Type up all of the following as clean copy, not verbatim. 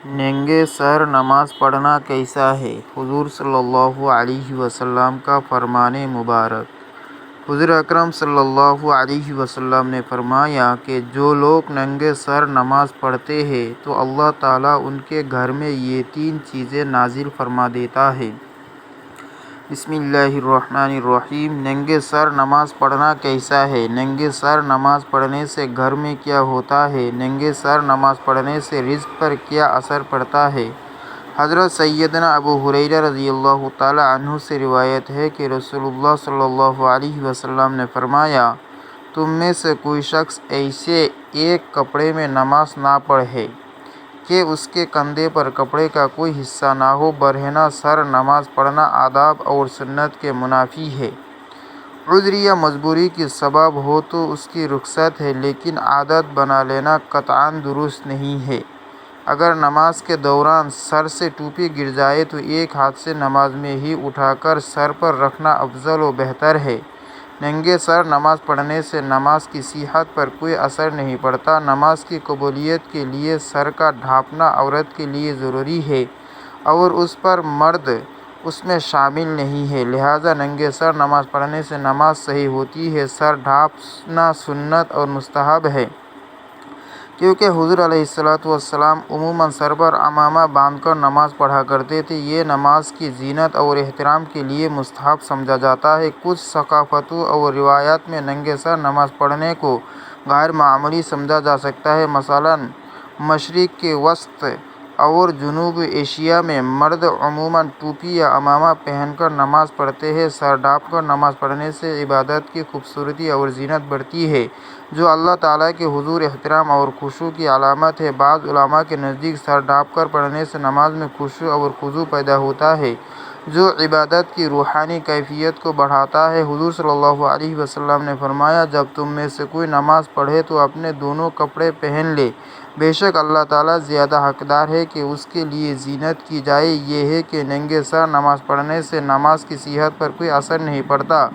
नंगे सर नमाज पढ़ना कैसा है? हुजूर सल्लल्लाहु अलैहि वसल्लम का फरमाने मुबारक। हुजूर अकरम सल्लल्लाहु अलैहि वसल्लम ने फरमाया कि जो लोग नंगे सर नमाज पढ़ते हैं तो अल्लाह ताला उनके घर में ये 3 चीज़ें नाजिल फरमा देता है। बिस्मिल्लाहिर्रहमानिर्रहीम। नंगे सर नमाज पढ़ना कैसा है? नंगे सर नमाज पढ़ने से घर में क्या होता है? नंगे सर नमाज पढ़ने से रिज़्क पर क्या असर पड़ता है? हज़रत सैयदना अबू हुरैरा रज़ियल्लाहु ताला अन्हु से रिवायत है कि रसूलुल्लाह सल्लल्लाहु अलैहि वसल्लम ने फरमाया, तुम में से कोई शख्स ऐसे एक कपड़े में नमाज ना पढ़े कि उसके कंधे पर कपड़े का कोई हिस्सा ना हो। बरहना सर नमाज पढ़ना आदाब और सुन्नत के मुनाफी है। उज़्र या मजबूरी की सबब हो तो उसकी रुखसत है, लेकिन आदत बना लेना कतआन दुरुस्त नहीं है। अगर नमाज के दौरान सर से टोपी गिर जाए तो एक हाथ से नमाज में ही उठाकर सर पर रखना अफजल व बेहतर है। नंगे सर नमाज पढ़ने से नमाज की सेहत पर कोई असर नहीं पड़ता। नमाज की कबूलियत के लिए सर का ढांपना औरत के लिए ज़रूरी है और उस पर मर्द उसमें शामिल नहीं है, लिहाजा नंगे सर नमाज पढ़ने से नमाज सही होती है। सर ढांपना सुन्नत और मुस्तहब है, क्योंकि हुज़ूर अलैहिस्सलातु वस्सलाम उमूमन सर पर अमामा बांधकर नमाज पढ़ा करते थे। ये नमाज की जीनत और एहतराम के लिए मुस्तहब समझा जाता है। कुछ सकाफ़तों और रिवायात में नंगे सर नमाज पढ़ने को गैर मामूली समझा जा सकता है। मसलन मशरिक़ के वसत और जनूब एशिया में मर्द अमूमन टोपी या अमामा पहनकर नमाज पढ़ते हैं। सर ढांपकर नमाज पढ़ने से इबादत की खूबसूरती और जीनत बढ़ती है, जो अल्लाह ताला के हुजूर एहतराम और खुशू की अलामत है। बाज़ उलमा के नज़दीक सर ढांपकर पढ़ने से नमाज में खुशू और खुजू पैदा होता है, जो इबादत की रूहानी कैफियत को बढ़ाता है। हुजूर सल्लल्लाहु अलैहि वसल्लम ने फरमाया, जब तुम में से कोई नमाज पढ़े तो अपने दोनों कपड़े पहन ले। बेशक अल्लाह ताला ज़्यादा हकदार है कि उसके लिए जीनत की जाए। ये है कि नंगे सर नमाज पढ़ने से नमाज की सेहत पर कोई असर नहीं पड़ता।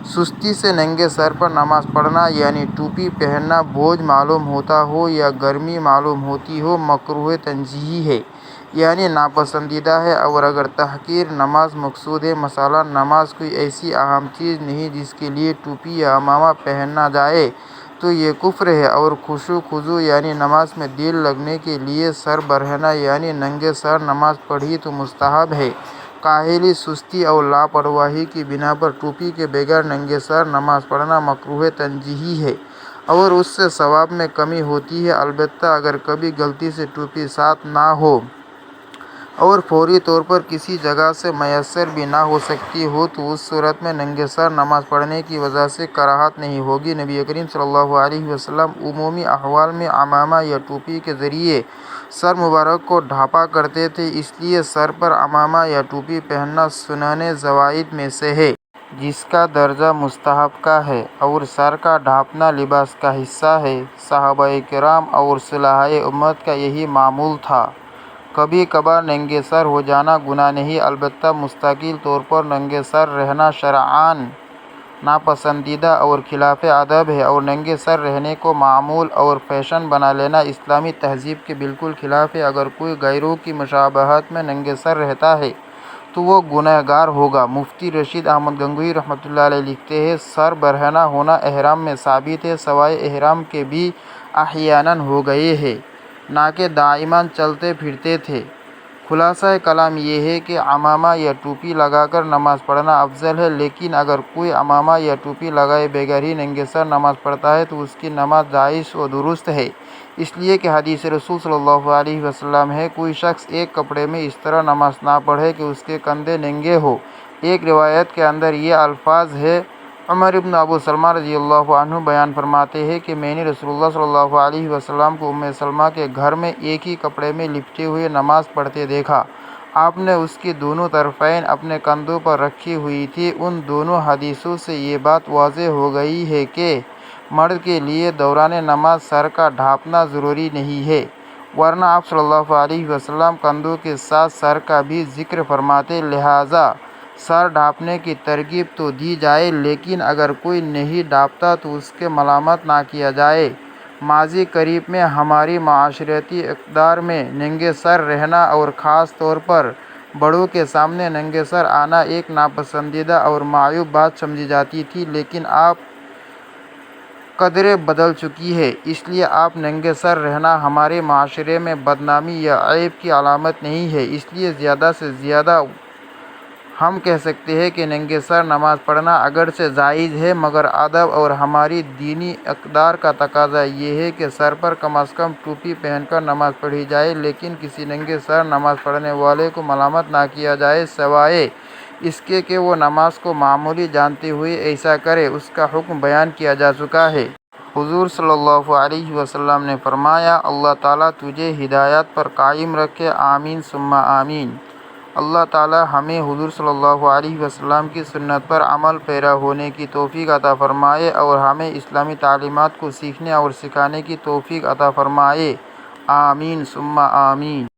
सुस्ती से नंगे सर पर नमाज पढ़ना यानी टोपी पहनना बोझ मालूम होता हो या गर्मी मालूम होती हो, मकरूह तंज़ीही है, यानी नापसंदीदा है। और अगर तहकीर नमाज मकसूद है, मसलन नमाज कोई ऐसी अहम चीज़ नहीं जिसके लिए टोपी या अमामा पहनना जाए, तो ये कुफ्र है। और खुशू खुजू यानी नमाज में दिल लगने के लिए सर बरहना यानी नंगे सर नमाज पढ़ी तो मुस्तहब है। काहली, सुस्ती और लापरवाही की बिना पर टोपी के बगैर नंगे सर नमाज पढ़ना मकरूह तंज़ीही है और उससे सवाब में कमी होती है। अलबत्ता अगर कभी गलती से टोपी साथ ना हो और फौरी तौर पर किसी जगह से मैसर भी ना हो सकती हो, तो उस सूरत में नंगे सर नमाज पढ़ने की वजह से कराहत नहीं होगी। नबी करीम सल्लल्लाहु अलैहि वसल्लम उमूमी अहवाल में अमामा या टोपी के ज़रिए सर मुबारक को ढांपा करते थे, इसलिए सर पर अमामा या टोपी पहनना सुनने ज़वाइद में से है, जिसका दर्जा मुस्तहब का है, और सर का ढांपना लिबास का हिस्सा है। सहाबाए किराम और सुलहाए उम्मत का यही मामूल था। कभी कभार नंगे सर हो जाना गुनाह नहीं, अलबत्ता मुस्तकिल तौर पर नंगे सर रहना शरआन नापसंदीदा और खिलाफ अदब है। और नंगे सर रहने को मामूल और फैशन बना लेना इस्लामी तहजीब के बिल्कुल खिलाफ है। अगर कोई गैरों की मुशाबहत में नंगे सर रहता है तो वो गुनहगार होगा। मुफ्ती रशीद अहमद गंगोही रहमतुल्लाह अलैह लिखते हैं, सर बरहना होना एहराम में साबित है, सवाए एहराम के भी अहयानन हो गए हैं, ना कि दाइमन चलते फिरते थे। खुलासा कलाम ये है कि अमामा या टोपी लगाकर नमाज पढ़ना अफजल है, लेकिन अगर कोई अमामा या टोपी लगाए बगैर ही नंगे सर नमाज पढ़ता है तो उसकी नमाज जायज़ व दुरुस्त है, इसलिए कि हदीस रसूल सल्लल्लाहु अलैहि वसल्लम है, कोई शख्स एक कपड़े में इस तरह नमाज ना पढ़े कि उसके कंधे नंगे हो। एक रिवायत के अंदर ये अल्फाज है, उमर इब्न अबू सलमा रज़ियल्लाहु अन्हु बयान फरमाते हैं कि मैंने रसूलुल्लाह सल्लल्लाहु अलैहि वसल्लम को उम्मे सलमा के घर में एक ही कपड़े में लिपटे हुए नमाज पढ़ते देखा। आपने उसकी दोनों तरफ़ैन अपने कंधों पर रखी हुई थी। उन दोनों हदीसों से ये बात वाज़ेह हो गई है कि मर्द के लिए दौरान नमाज सर का ढांपना ज़रूरी नहीं है, वरना आप सल्लल्लाहु अलैहि वसल्लम कंधों के साथ सर का भी जिक्र फरमाते, लिहाजा सर ढांपने की तरगीब तो दी जाए, लेकिन अगर कोई नहीं ढांपता तो उसके मलामत ना किया जाए। ماضی قریب میں ہماری معاشرتی اقدار میں ننگے سر رہنا اور خاص طور پر بڑوں کے سامنے ننگے سر آنا ایک ناپسندیدہ اور معیوب بات سمجھی جاتی تھی، لیکن اب قدریں بدل چکی ہیں۔ اس لیے اب ننگے سر رہنا ہمارے معاشرے میں بدنامی یا عیب کی علامت نہیں ہے۔ اس لیے زیادہ سے زیادہ ہم کہہ سکتے ہیں کہ ننگے سر نماز پڑھنا اگرچہ جائز ہے، مگر ادب اور ہماری دینی اقدار کا تقاضا یہ ہے کہ سر پر کم از کم ٹوپی پہن کر نماز پڑھی جائے، لیکن کسی ننگے سر نماز پڑھنے والے کو ملامت نہ کیا جائے، سوائے اس کے کہ وہ نماز کو معمولی جانتے ہوئے ایسا کرے۔ اس کا حکم بیان کیا جا چکا ہے۔ حضور صلی اللہ علیہ وسلم نے فرمایا، اللہ تعالیٰ تجھے ہدایت پر قائم رکھے، آمین ثم آمین۔ اللہ تعالیٰ ہمیں حضور صلی اللہ علیہ وسلم کی سنت پر عمل پیرا ہونے کی توفیق عطا فرمائے اور ہمیں اسلامی تعلیمات کو سیکھنے اور سکھانے کی توفیق عطا فرمائے، آمین ثم آمین۔